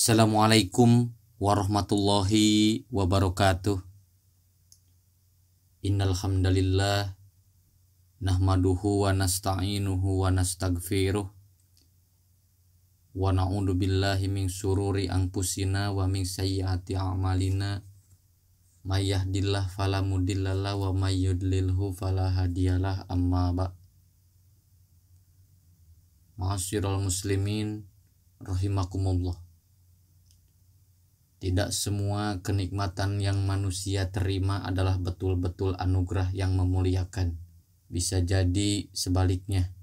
Assalamualaikum warahmatullahi wabarakatuh. Innal hamdalillah nahmaduhu wa nasta'inuhu wa nastaghfiruh wa na'udzu billahi min syururi anfusina wa min sayyiati a'malina. May yahdihillahu fala mudhillalah wa may yudlilhu fala hadiyalah. Amma ba'd. Ma'asyiral muslimin rahimakumullah. Tidak semua kenikmatan yang manusia terima adalah betul-betul anugerah yang memuliakan. Bisa jadi sebaliknya.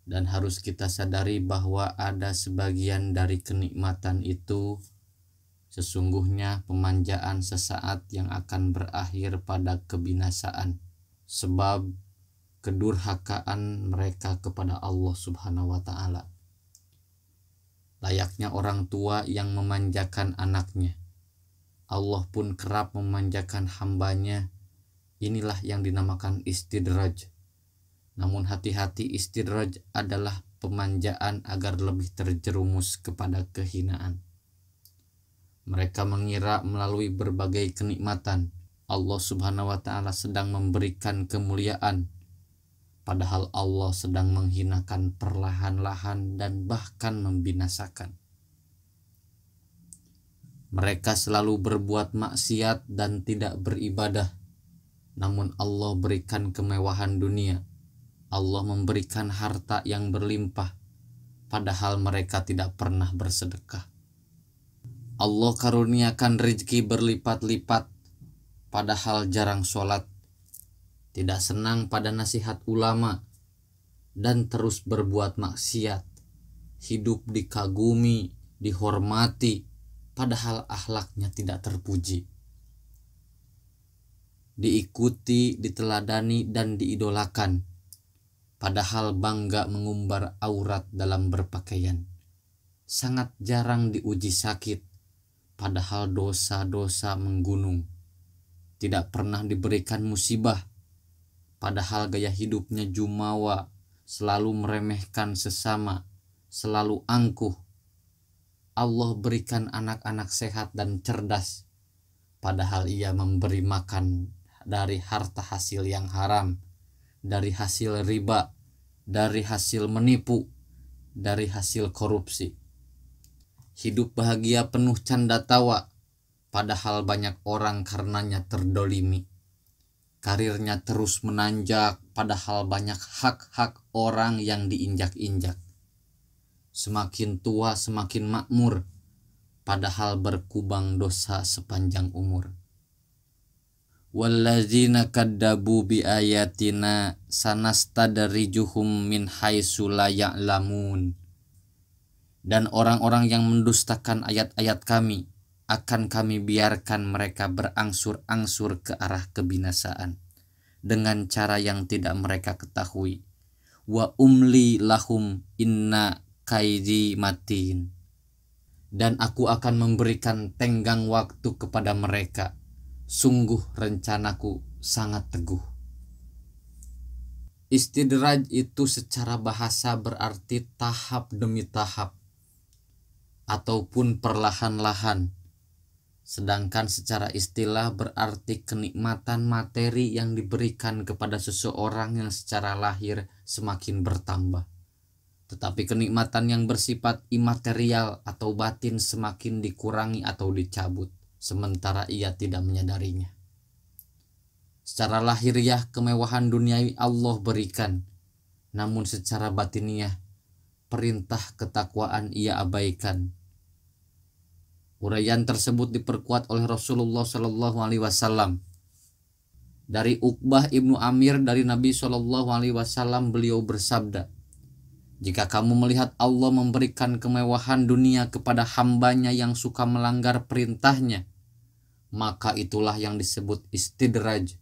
Dan harus kita sadari bahwa ada sebagian dari kenikmatan itu sesungguhnya pemanjaan sesaat yang akan berakhir pada kebinasaan. Sebab kedurhakaan mereka kepada Allah Subhanahu wa Ta'ala. Layaknya orang tua yang memanjakan anaknya, Allah pun kerap memanjakan hambanya. Inilah yang dinamakan istidraj. Namun hati-hati, istidraj adalah pemanjaan agar lebih terjerumus kepada kehinaan. Mereka mengira melalui berbagai kenikmatan Allah Subhanahu wa Ta'ala sedang memberikan kemuliaan, padahal Allah sedang menghinakan perlahan-lahan dan bahkan membinasakan. Mereka selalu berbuat maksiat dan tidak beribadah. Namun Allah berikan kemewahan dunia. Allah memberikan harta yang berlimpah, padahal mereka tidak pernah bersedekah. Allah karuniakan rezeki berlipat-lipat, padahal jarang sholat. Tidak senang pada nasihat ulama dan terus berbuat maksiat. Hidup dikagumi, dihormati, padahal akhlaknya tidak terpuji. Diikuti, diteladani, dan diidolakan, padahal bangga mengumbar aurat dalam berpakaian. Sangat jarang diuji sakit, padahal dosa-dosa menggunung. Tidak pernah diberikan musibah, padahal gaya hidupnya jumawa, selalu meremehkan sesama, selalu angkuh. Allah berikan anak-anak sehat dan cerdas, padahal ia memberi makan dari harta hasil yang haram, dari hasil riba, dari hasil menipu, dari hasil korupsi. Hidup bahagia penuh canda tawa, padahal banyak orang karenanya terdolimi. Karirnya terus menanjak, padahal banyak hak-hak orang yang diinjak-injak. Semakin tua semakin makmur, padahal berkubang dosa sepanjang umur. Walladzina kaddabu biayatina sanastadrijuhum min haitsu la ya'lamun. Dan orang-orang yang mendustakan ayat-ayat kami, akan kami biarkan mereka berangsur-angsur ke arah kebinasaan dengan cara yang tidak mereka ketahui. Wa umli lahum inna kaidi matin. Dan aku akan memberikan tenggang waktu kepada mereka. Sungguh rencanaku sangat teguh. Istidraj itu secara bahasa berarti tahap demi tahap ataupun perlahan-lahan. Sedangkan secara istilah berarti kenikmatan materi yang diberikan kepada seseorang yang secara lahir semakin bertambah. Tetapi kenikmatan yang bersifat imaterial atau batin semakin dikurangi atau dicabut, sementara ia tidak menyadarinya. Secara lahiriah kemewahan duniawi Allah berikan, namun secara batiniah perintah ketakwaan ia abaikan. Uraian tersebut diperkuat oleh Rasulullah Shallallahu Alaihi Wasallam. Dari Uqbah ibnu Amir dari Nabi Shallallahu Alaihi Wasallam, beliau bersabda, jika kamu melihat Allah memberikan kemewahan dunia kepada hambanya yang suka melanggar perintahnya, maka itulah yang disebut istidraj.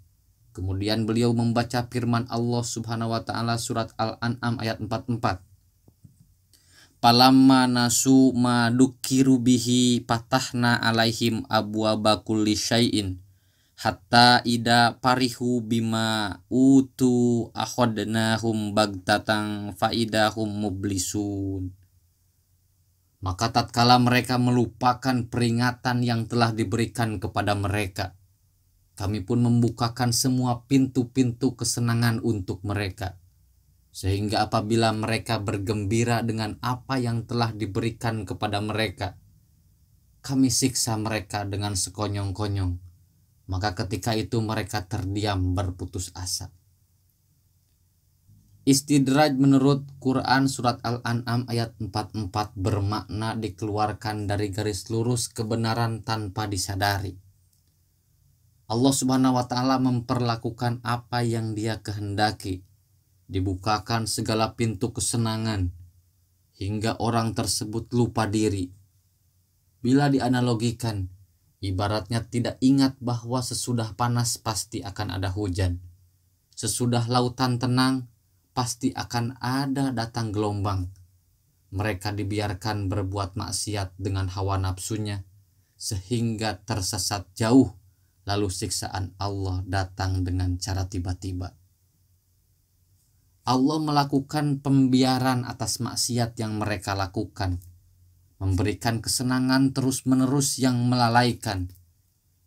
Kemudian beliau membaca firman Allah Subhanahu Wa Taala surat Al-An'am ayat 44. Palamma nasu ma dukiru bihi patahna alaihim abwaba kulli syai'in hatta ida parihu bima utu akhadnahum bagtatang faidahum mublisun. Maka tatkala mereka melupakan peringatan yang telah diberikan kepada mereka, kami pun membukakan semua pintu-pintu kesenangan untuk mereka. Sehingga apabila mereka bergembira dengan apa yang telah diberikan kepada mereka, kami siksa mereka dengan sekonyong-konyong. Maka ketika itu mereka terdiam berputus asa. Istidraj menurut Quran surat Al-An'am ayat 44 bermakna dikeluarkan dari garis lurus kebenaran tanpa disadari. Allah Subhanahu wa Ta'ala memperlakukan apa yang Dia kehendaki. Dibukakan segala pintu kesenangan hingga orang tersebut lupa diri. Bila dianalogikan, ibaratnya tidak ingat bahwa sesudah panas pasti akan ada hujan. Sesudah lautan tenang, pasti akan ada datang gelombang. Mereka dibiarkan berbuat maksiat dengan hawa nafsunya sehingga tersesat jauh, lalu siksaan Allah datang dengan cara tiba-tiba. Allah melakukan pembiaran atas maksiat yang mereka lakukan, memberikan kesenangan terus-menerus yang melalaikan,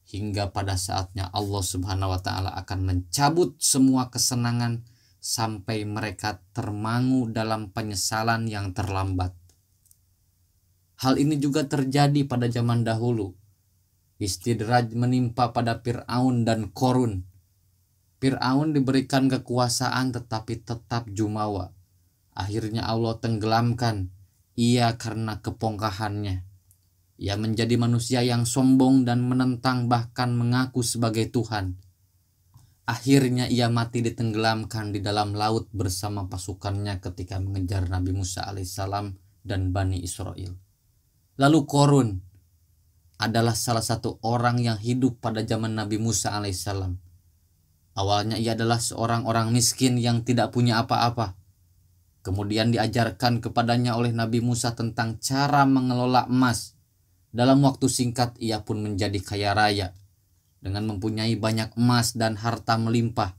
hingga pada saatnya Allah Subhanahu wa Ta'ala akan mencabut semua kesenangan sampai mereka termangu dalam penyesalan yang terlambat. Hal ini juga terjadi pada zaman dahulu. Istidraj menimpa pada Fir'aun dan Qorun. Fir'aun diberikan kekuasaan tetapi tetap jumawa. Akhirnya Allah tenggelamkan ia karena kepongkahannya. Ia menjadi manusia yang sombong dan menentang bahkan mengaku sebagai Tuhan. Akhirnya ia mati ditenggelamkan di dalam laut bersama pasukannya ketika mengejar Nabi Musa alaihissalam dan Bani Israel. Lalu Qorun adalah salah satu orang yang hidup pada zaman Nabi Musa alaihissalam. Awalnya ia adalah seorang orang miskin yang tidak punya apa-apa. Kemudian diajarkan kepadanya oleh Nabi Musa tentang cara mengelola emas. Dalam waktu singkat ia pun menjadi kaya raya dengan mempunyai banyak emas dan harta melimpah.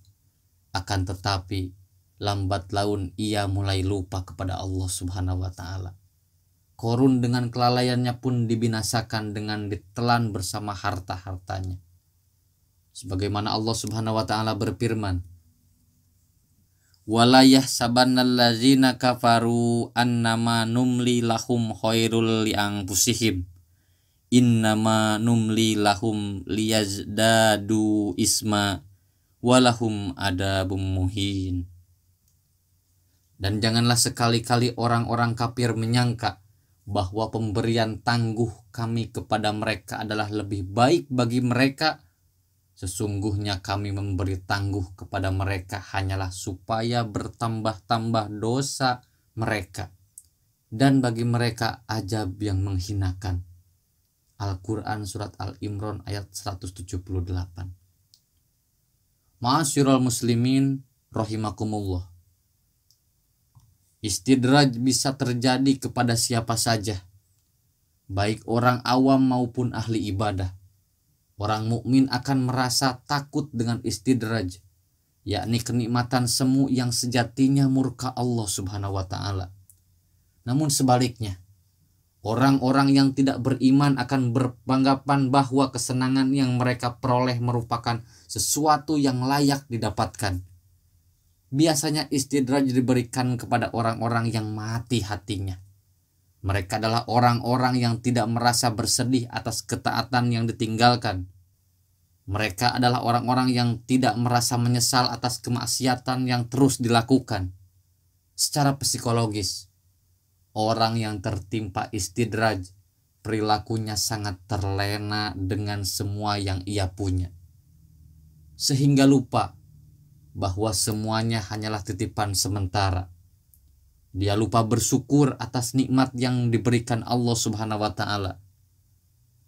Akan tetapi lambat laun ia mulai lupa kepada Allah Subhanahu wa Ta'ala. Qorun dengan kelalaiannya pun dibinasakan dengan ditelan bersama harta-hartanya. Sebagaimana Allah Subhanahu wa Ta'ala berfirman, "Wala yahsabannal ladzina kafaru annama numli lahum khairul li anfusihim. Innama numli lahum liyazdadu isma walahum adabum muhin." Dan janganlah sekali-kali orang-orang kafir menyangka bahwa pemberian tangguh kami kepada mereka adalah lebih baik bagi mereka. Sesungguhnya kami memberi tangguh kepada mereka hanyalah supaya bertambah-tambah dosa mereka, dan bagi mereka ajab yang menghinakan. Al-Quran Surat Al-Imran ayat 178. Ma'asyiral muslimin rahimakumullah. Istidraj bisa terjadi kepada siapa saja, baik orang awam maupun ahli ibadah. Orang mukmin akan merasa takut dengan istidraj, yakni kenikmatan semu yang sejatinya murka Allah Subhanahu wa Ta'ala. Namun sebaliknya, orang-orang yang tidak beriman akan beranggapan bahwa kesenangan yang mereka peroleh merupakan sesuatu yang layak didapatkan. Biasanya istidraj diberikan kepada orang-orang yang mati hatinya. Mereka adalah orang-orang yang tidak merasa bersedih atas ketaatan yang ditinggalkan. Mereka adalah orang-orang yang tidak merasa menyesal atas kemaksiatan yang terus dilakukan. Secara psikologis, orang yang tertimpa istidraj, perilakunya sangat terlena dengan semua yang ia punya, sehingga lupa bahwa semuanya hanyalah titipan sementara. Dia lupa bersyukur atas nikmat yang diberikan Allah Subhanahu wa Ta'ala.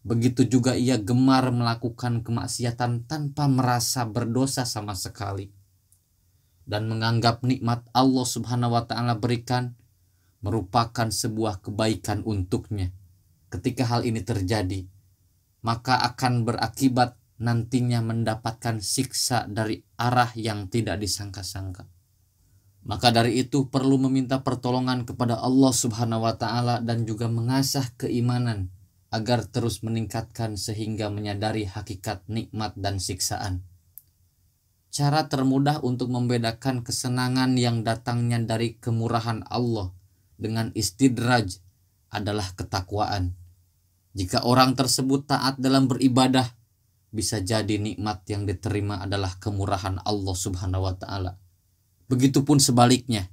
Begitu juga ia gemar melakukan kemaksiatan tanpa merasa berdosa sama sekali, dan menganggap nikmat Allah Subhanahu wa Ta'ala berikan merupakan sebuah kebaikan untuknya. Ketika hal ini terjadi, maka akan berakibat nantinya mendapatkan siksa dari arah yang tidak disangka-sangka. Maka dari itu perlu meminta pertolongan kepada Allah Subhanahu wa taala dan juga mengasah keimanan agar terus meningkatkan sehingga menyadari hakikat nikmat dan siksaan. Cara termudah untuk membedakan kesenangan yang datangnya dari kemurahan Allah dengan istidraj adalah ketakwaan. Jika orang tersebut taat dalam beribadah, bisa jadi nikmat yang diterima adalah kemurahan Allah Subhanahu wa taala. Begitupun sebaliknya,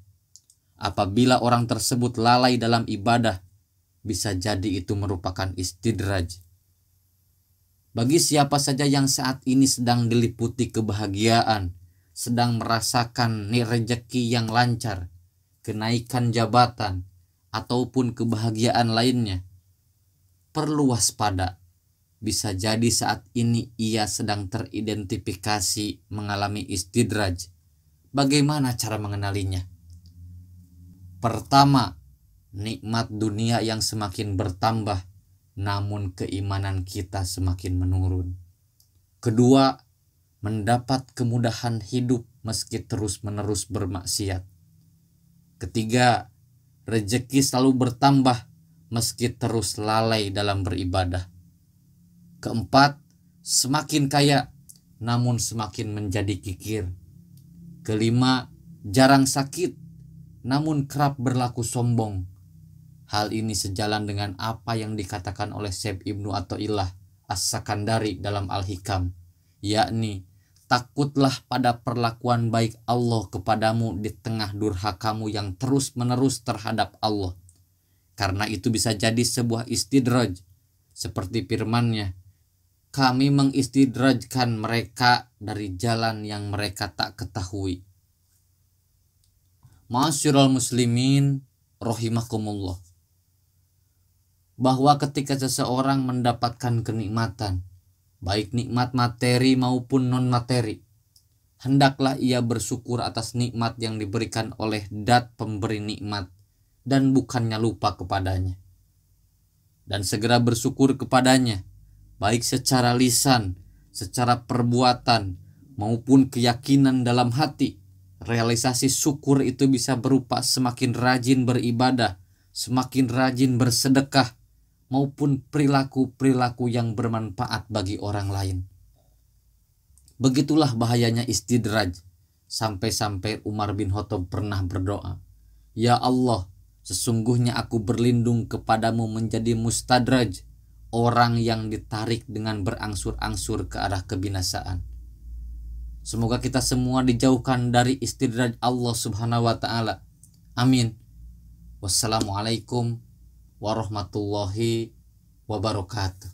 apabila orang tersebut lalai dalam ibadah, bisa jadi itu merupakan istidraj. Bagi siapa saja yang saat ini sedang diliputi kebahagiaan, sedang merasakan rezeki yang lancar, kenaikan jabatan, ataupun kebahagiaan lainnya, perlu waspada. Bisa jadi saat ini ia sedang teridentifikasi mengalami istidraj. Bagaimana cara mengenalinya? Pertama, nikmat dunia yang semakin bertambah, namun keimanan kita semakin menurun. Kedua, mendapat kemudahan hidup meski terus-menerus bermaksiat. Ketiga, rezeki selalu bertambah meski terus lalai dalam beribadah. Keempat, semakin kaya namun semakin menjadi kikir. Kelima, jarang sakit namun kerap berlaku sombong. Hal ini sejalan dengan apa yang dikatakan oleh Syekh Ibnu Athaillah As-Sakandari dalam Al-Hikam, yakni takutlah pada perlakuan baik Allah kepadamu di tengah durhakamu yang terus-menerus terhadap Allah. Karena itu bisa jadi sebuah istidraj, seperti firman-Nya, kami mengistidrajkan mereka dari jalan yang mereka tak ketahui. Ma'asyiral muslimin rahimakumullah. Bahwa ketika seseorang mendapatkan kenikmatan, baik nikmat materi maupun non-materi, hendaklah ia bersyukur atas nikmat yang diberikan oleh Dat pemberi nikmat dan bukannya lupa kepadanya. Dan segera bersyukur kepadanya, baik secara lisan, secara perbuatan, maupun keyakinan dalam hati. Realisasi syukur itu bisa berupa semakin rajin beribadah, semakin rajin bersedekah, maupun perilaku-perilaku yang bermanfaat bagi orang lain. Begitulah bahayanya istidraj. Sampai-sampai Umar bin Khattab pernah berdoa, ya Allah, sesungguhnya aku berlindung kepadamu menjadi mustadraj, orang yang ditarik dengan berangsur-angsur ke arah kebinasaan. Semoga kita semua dijauhkan dari istidraj Allah Subhanahu wa taala. Amin. Wassalamualaikum warahmatullahi wabarakatuh.